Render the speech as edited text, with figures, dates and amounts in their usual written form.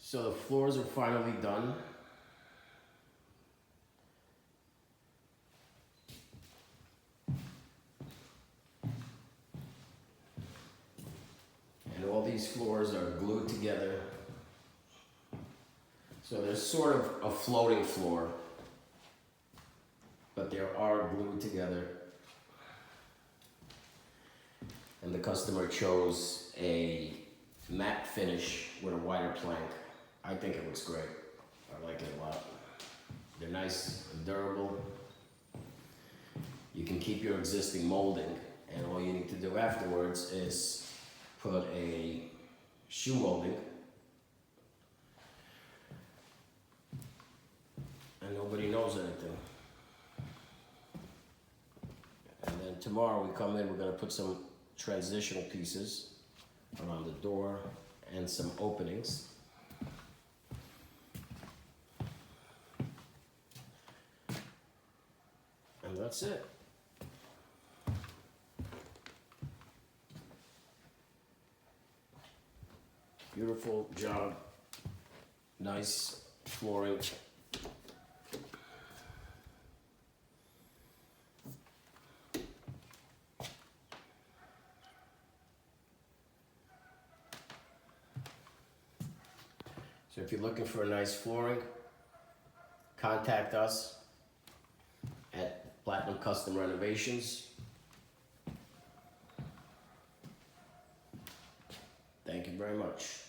So the floors are finally done. And all these floors are glued together. So there's sort of a floating floor, but they are glued together. And the customer chose a matte finish with a wider plank. I think it looks great. I like it a lot. They're nice and durable. You can keep your existing molding, and all you need to do afterwards is put a shoe molding, and nobody knows anything. And then tomorrow we come in, we're gonna put some transitional pieces around the door and some openings. And that's it. Beautiful job. Nice flooring. So if you're looking for a nice flooring, contact us at Platinum Custom Renovations. Thank you very much.